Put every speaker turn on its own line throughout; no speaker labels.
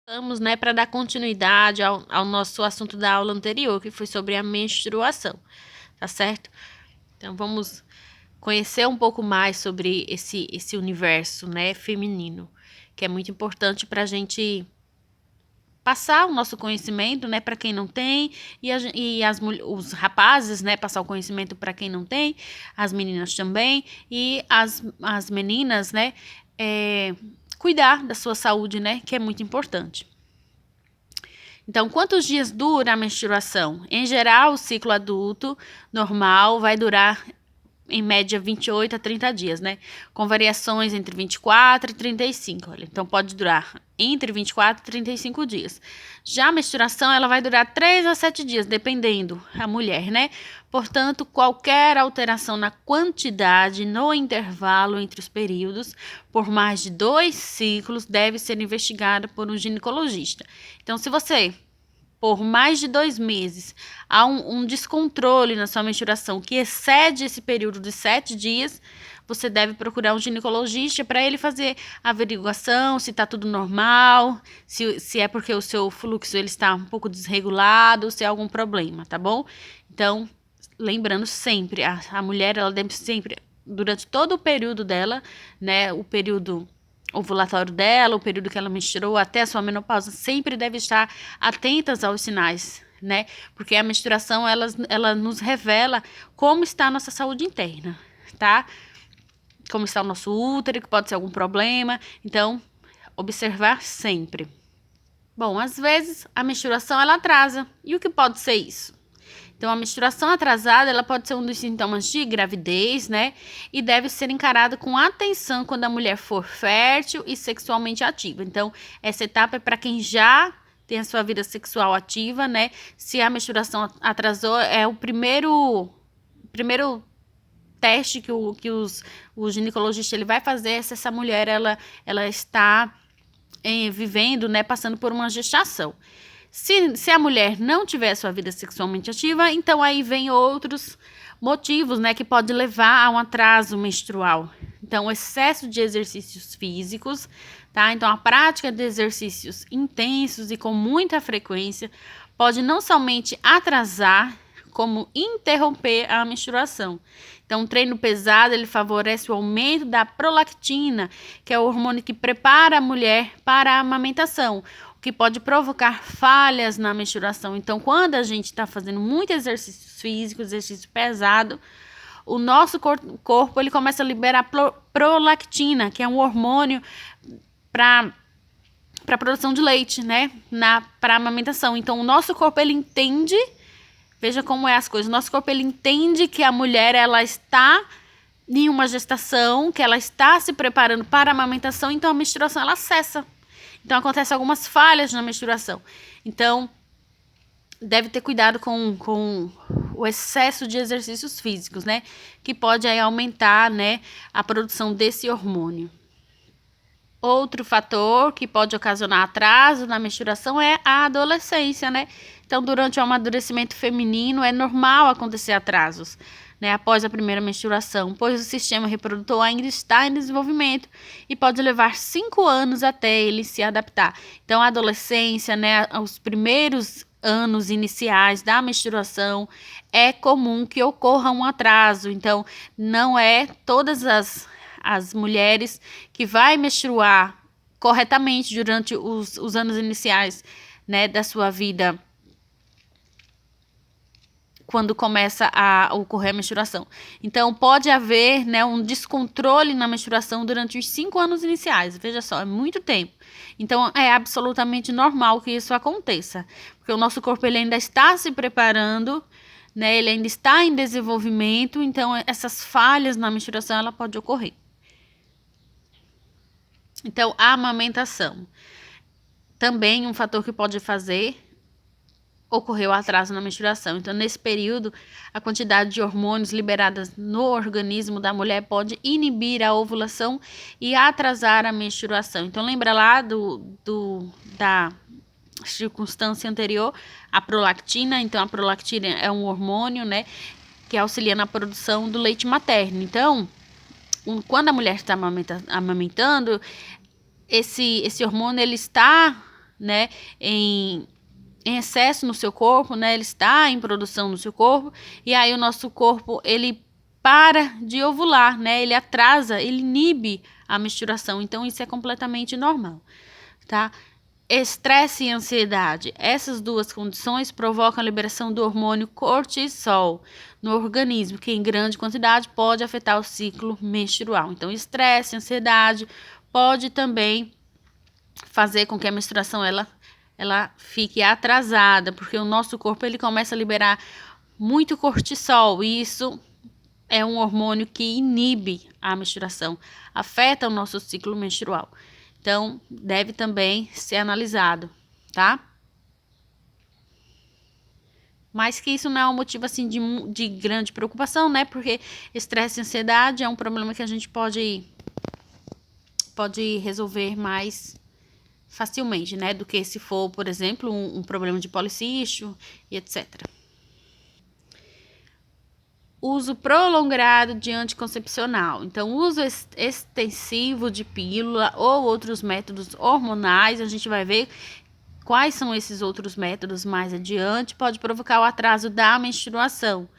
Vamos, né, para dar continuidade ao nosso assunto da aula anterior, que foi sobre a menstruação, tá certo? Então, vamos conhecer um pouco mais sobre esse universo, né, feminino, que é muito importante para a gente passar o nosso conhecimento, né, para quem não tem, os rapazes, né, passar o conhecimento para quem não tem, as meninas também, e as meninas, né, cuidar da sua saúde, né, que é muito importante. Então, quantos dias dura a menstruação? Em geral, o ciclo adulto normal vai durar em média 28 a 30 dias, né? Com variações entre 24 e 35. Olha, então pode durar entre 24 e 35 dias. Já a menstruação, ela vai durar 3 a 7 dias, dependendo a mulher, né? Portanto, qualquer alteração na quantidade no intervalo entre os períodos, por mais de 2 ciclos, deve ser investigada por um ginecologista. Então, se você por mais de 2 meses, há um descontrole na sua menstruação que excede esse período de 7 dias, você deve procurar um ginecologista para ele fazer a averiguação, se está tudo normal, se é porque o seu fluxo ele está um pouco desregulado, se é algum problema, tá bom? Então, lembrando sempre, a mulher, ela deve sempre, durante todo o período dela, né, o período ovulatório dela, o período que ela menstruou até a sua menopausa, sempre deve estar atentas aos sinais, né? Porque a menstruação, ela nos revela como está a nossa saúde interna, tá? Como está o nosso útero, que pode ser algum problema. Então, observar sempre. Bom, às vezes a menstruação ela atrasa. E o que pode ser isso? Então, a menstruação atrasada, ela pode ser um dos sintomas de gravidez, né? E deve ser encarada com atenção quando a mulher for fértil e sexualmente ativa. Então, essa etapa é para quem já tem a sua vida sexual ativa, né? Se a menstruação atrasou, é o primeiro teste que o ginecologista ele vai fazer é se essa mulher ela está vivendo, né? Passando por uma gestação. Se a mulher não tiver sua vida sexualmente ativa, então aí vem outros motivos, né, que pode levar a um atraso menstrual. Então, excesso de exercícios físicos, tá? Então, a prática de exercícios intensos e com muita frequência pode não somente atrasar, como interromper a menstruação. Então, um treino pesado, ele favorece o aumento da prolactina, que é o hormônio que prepara a mulher para a amamentação, que pode provocar falhas na menstruação. Então, quando a gente está fazendo muito exercícios físicos, exercício pesado, o nosso corpo ele começa a liberar prolactina, que é um hormônio para produção de leite, né? Para amamentação. Então, o nosso corpo ele entende, veja como é as coisas. O nosso corpo ele entende que a mulher ela está em uma gestação, que ela está se preparando para a amamentação, então a menstruação ela cessa. Então, acontecem algumas falhas na menstruação. Então, deve ter cuidado com o excesso de exercícios físicos, né? Que pode aí aumentar, né, a produção desse hormônio. Outro fator que pode ocasionar atraso na menstruação é a adolescência, né? Então, durante o amadurecimento feminino, é normal acontecer atrasos, né, após a primeira menstruação, pois o sistema reprodutor ainda está em desenvolvimento e pode levar 5 anos até ele se adaptar. Então, a adolescência, né, os primeiros anos iniciais da menstruação, é comum que ocorra um atraso. Então, não é todas as mulheres que vai menstruar corretamente durante os anos iniciais, né, da sua vida, quando começa a ocorrer a menstruação. Então, pode haver, né, um descontrole na menstruação durante os 5 anos iniciais. Veja só, é muito tempo. Então, é absolutamente normal que isso aconteça, porque o nosso corpo ele ainda está se preparando, né, ele ainda está em desenvolvimento, então essas falhas na menstruação ela pode ocorrer. Então, a amamentação. Também um fator que pode fazer ocorreu atraso na menstruação. Então, nesse período, a quantidade de hormônios liberadas no organismo da mulher pode inibir a ovulação e atrasar a menstruação. Então, lembra lá da circunstância anterior, a prolactina. Então, a prolactina é um hormônio, né, que auxilia na produção do leite materno. Então, quando a mulher está amamentando, esse hormônio ele está né, em excesso no seu corpo, né? Ele está em produção no seu corpo, e aí o nosso corpo, ele para de ovular, né? Ele atrasa, ele inibe a menstruação. Então, isso é completamente normal, tá? Estresse e ansiedade. Essas duas condições provocam a liberação do hormônio cortisol no organismo, que em grande quantidade pode afetar o ciclo menstrual. Então, estresse e ansiedade pode também fazer com que a menstruação ela fique atrasada, porque o nosso corpo ele começa a liberar muito cortisol, e isso é um hormônio que inibe a menstruação, afeta o nosso ciclo menstrual. Então, deve também ser analisado, tá? Mas que isso não é um motivo assim de grande preocupação, né? Porque estresse e ansiedade é um problema que a gente pode resolver mais facilmente, né? Do que se for, por exemplo, um problema de policístico e etc. Uso prolongado de anticoncepcional. Então, uso extensivo de pílula ou outros métodos hormonais, a gente vai ver quais são esses outros métodos mais adiante, pode provocar o atraso da menstruação.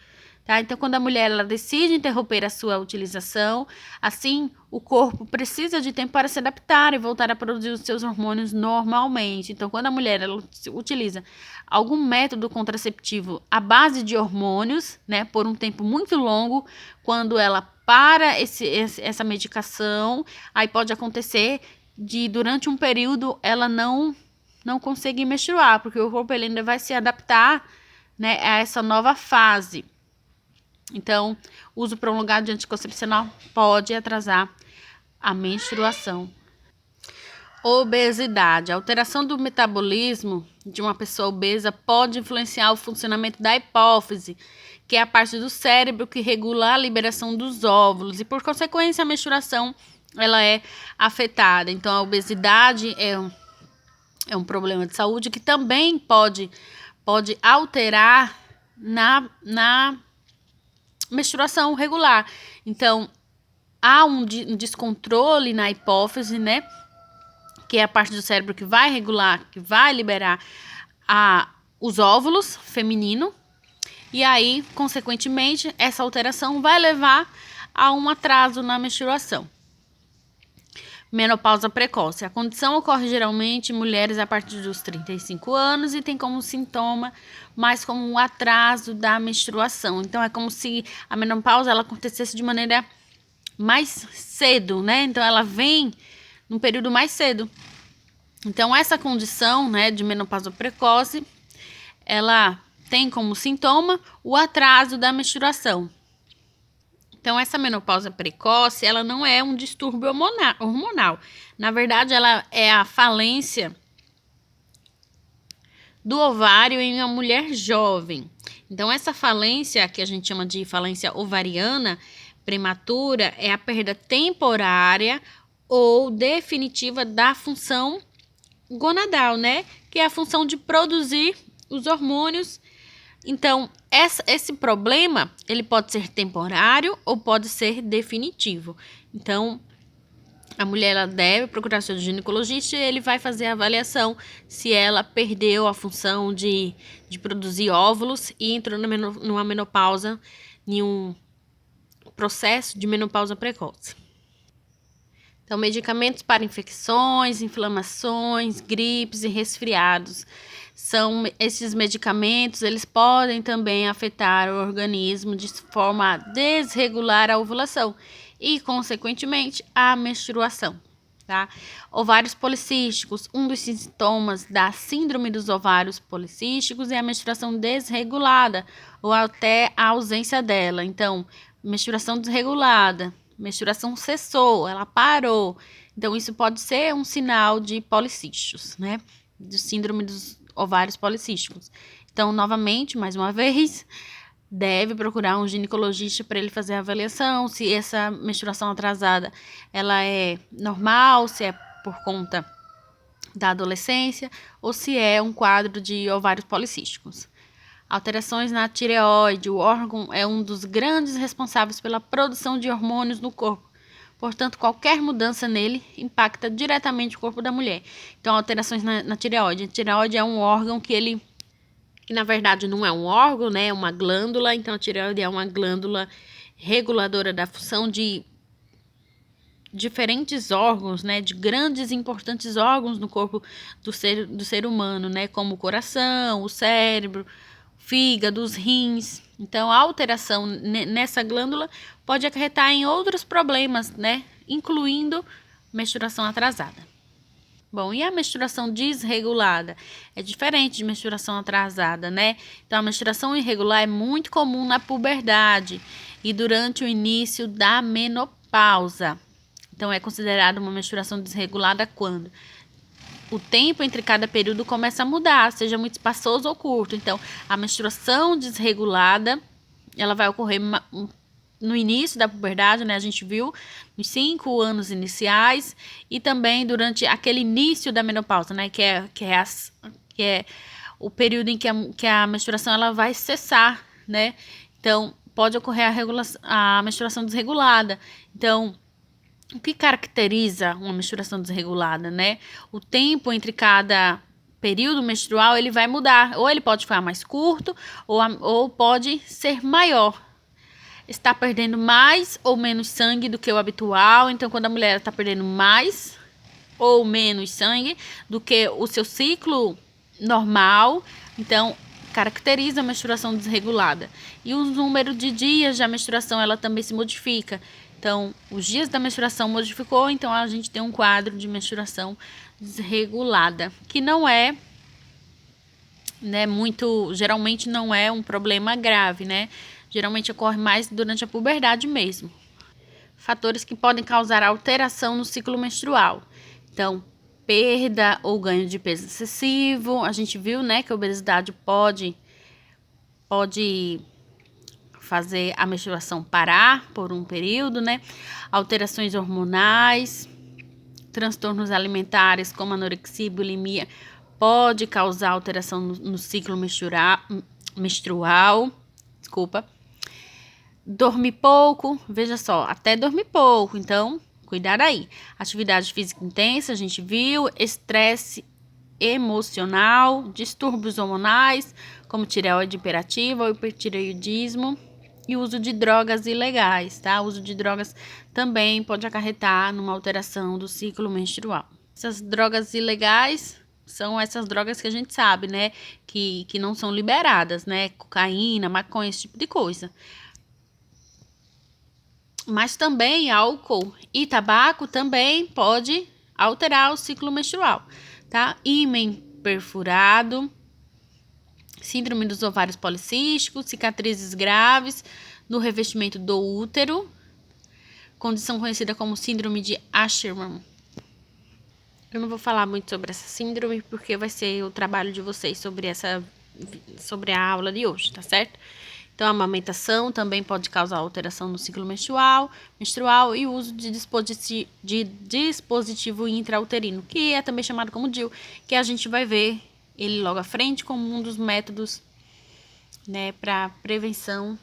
Tá? Então, quando a mulher ela decide interromper a sua utilização, assim o corpo precisa de tempo para se adaptar e voltar a produzir os seus hormônios normalmente. Então, quando a mulher ela utiliza algum método contraceptivo à base de hormônios, né, por um tempo muito longo, quando ela para essa medicação, aí pode acontecer de durante um período ela não conseguir menstruar, porque o corpo ele ainda vai se adaptar, né, a essa nova fase. Então, o uso prolongado de anticoncepcional pode atrasar a menstruação. Obesidade. A alteração do metabolismo de uma pessoa obesa pode influenciar o funcionamento da hipófise, que é a parte do cérebro que regula a liberação dos óvulos, e por consequência a menstruação ela é afetada. Então, a obesidade é um problema de saúde que também pode alterar na menstruação regular. Então, há um descontrole na hipófise, né? Que é a parte do cérebro que vai regular, que vai liberar os óvulos feminino. E aí, consequentemente, essa alteração vai levar a um atraso na menstruação. Menopausa precoce. A condição ocorre geralmente em mulheres a partir dos 35 anos e tem como sintoma mais como um atraso da menstruação. Então, é como se a menopausa ela acontecesse de maneira mais cedo, né? Então, ela vem num período mais cedo. Então, essa condição, né, de menopausa precoce, ela tem como sintoma o atraso da menstruação. Então, essa menopausa precoce, ela não é um distúrbio hormonal. Na verdade, ela é a falência do ovário em uma mulher jovem. Então, essa falência, que a gente chama de falência ovariana prematura, é a perda temporária ou definitiva da função gonadal, né? Que é a função de produzir os hormônios. Então, esse problema, ele pode ser temporário ou pode ser definitivo. Então, a mulher ela deve procurar seu ginecologista e ele vai fazer a avaliação se ela perdeu a função de produzir óvulos e entrou numa menopausa, em um processo de menopausa precoce. Então, medicamentos para infecções, inflamações, gripes e resfriados. Esses medicamentos, eles podem também afetar o organismo de forma a desregular a ovulação e, consequentemente, a menstruação. Tá? Ovários policísticos. Um dos sintomas da síndrome dos ovários policísticos é a menstruação desregulada ou até a ausência dela. Então, menstruação desregulada. Menstruação cessou, ela parou. Então, isso pode ser um sinal de policísticos, né? De síndrome dos ovários policísticos. Então, novamente, mais uma vez, deve procurar um ginecologista para ele fazer a avaliação, se essa menstruação atrasada, ela é normal, se é por conta da adolescência, ou se é um quadro de ovários policísticos. Alterações na tireoide, o órgão é um dos grandes responsáveis pela produção de hormônios no corpo. Portanto, qualquer mudança nele impacta diretamente o corpo da mulher. Então, alterações na tireoide. A tireoide é um órgão que na verdade não é um órgão, né? É uma glândula. Então, a tireoide é uma glândula reguladora da função de diferentes órgãos, né, de grandes e importantes órgãos no corpo do ser humano, né, como o coração, o cérebro, o fígado, os rins. Então, a alteração nessa glândula pode acarretar em outros problemas, né, incluindo menstruação atrasada. Bom, e a menstruação desregulada? É diferente de menstruação atrasada, né? Então, a menstruação irregular é muito comum na puberdade e durante o início da menopausa. Então, é considerada uma menstruação desregulada quando o tempo entre cada período começa a mudar, seja muito espaçoso ou curto. Então, a menstruação desregulada, ela vai ocorrer no início da puberdade, né? A gente viu nos 5 anos iniciais e também durante aquele início da menopausa, né? Que é o período em que a menstruação ela vai cessar, né? Então, pode ocorrer a menstruação desregulada. Então, o que caracteriza uma menstruação desregulada, né? O tempo entre cada período menstrual ele vai mudar. Ou ele pode ficar mais curto, ou pode ser maior. Está perdendo mais ou menos sangue do que o habitual. Então, quando a mulher está perdendo mais ou menos sangue do que o seu ciclo normal, então caracteriza a menstruação desregulada. E o número de dias da menstruação ela também se modifica. Então, os dias da menstruação modificou, então a gente tem um quadro de menstruação desregulada, que não é, né, geralmente não é um problema grave, né? Geralmente ocorre mais durante a puberdade mesmo. Fatores que podem causar alteração no ciclo menstrual. Então, perda ou ganho de peso excessivo. A gente viu, né, que a obesidade pode fazer a menstruação parar por um período, né? Alterações hormonais, transtornos alimentares como anorexia e bulimia pode causar alteração no ciclo menstrual. Desculpa. Dormir pouco, veja só, até dormir pouco, então cuidar aí. Atividade física intensa, a gente viu, estresse emocional, distúrbios hormonais, como tireoide hiperativa ou hipertireoidismo, e uso de drogas ilegais, tá? O uso de drogas também pode acarretar numa alteração do ciclo menstrual. Essas drogas ilegais são essas drogas que a gente sabe, né? Que não são liberadas, né? Cocaína, maconha, esse tipo de coisa. Mas também álcool e tabaco também pode alterar o ciclo menstrual, tá? Ímã perfurado, síndrome dos ovários policísticos, cicatrizes graves no revestimento do útero, condição conhecida como síndrome de Asherman. Eu não vou falar muito sobre essa síndrome porque vai ser o trabalho de vocês sobre a aula de hoje, tá certo? Então, a amamentação também pode causar alteração no ciclo menstrual e o uso de dispositivo intrauterino, que é também chamado como DIU, que a gente vai ver ele logo à frente como um dos métodos, né, para prevenção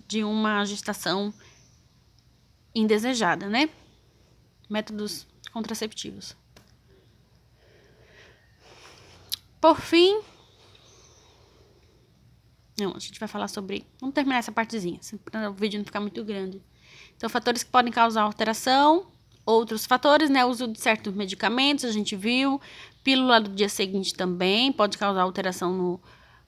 de uma gestação indesejada, né? Métodos contraceptivos. Por fim, não, a gente vai falar sobre... Vamos terminar essa partezinha, para o vídeo não ficar muito grande. Então, fatores que podem causar alteração. Outros fatores, né? O uso de certos medicamentos, a gente viu. Pílula do dia seguinte também pode causar alteração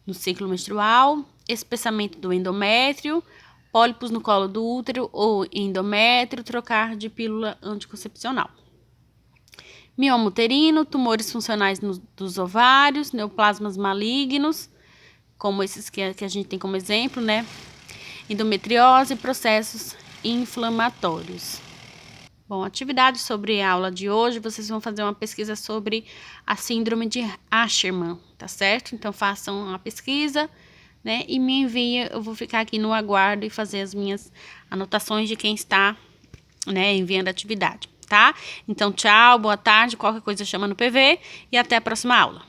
no ciclo menstrual. Espessamento do endométrio. Pólipos no colo do útero ou endométrio. Trocar de pílula anticoncepcional. Mioma uterino, tumores funcionais dos ovários, neoplasmas malignos, como esses que a gente tem como exemplo, né? Endometriose e processos inflamatórios. Bom, atividade sobre a aula de hoje, vocês vão fazer uma pesquisa sobre a síndrome de Asherman, tá certo? Então, façam a pesquisa, né? E me enviem, eu vou ficar aqui no aguardo e fazer as minhas anotações de quem está, né, enviando a atividade, tá? Então, tchau, boa tarde, qualquer coisa chama no PV e até a próxima aula.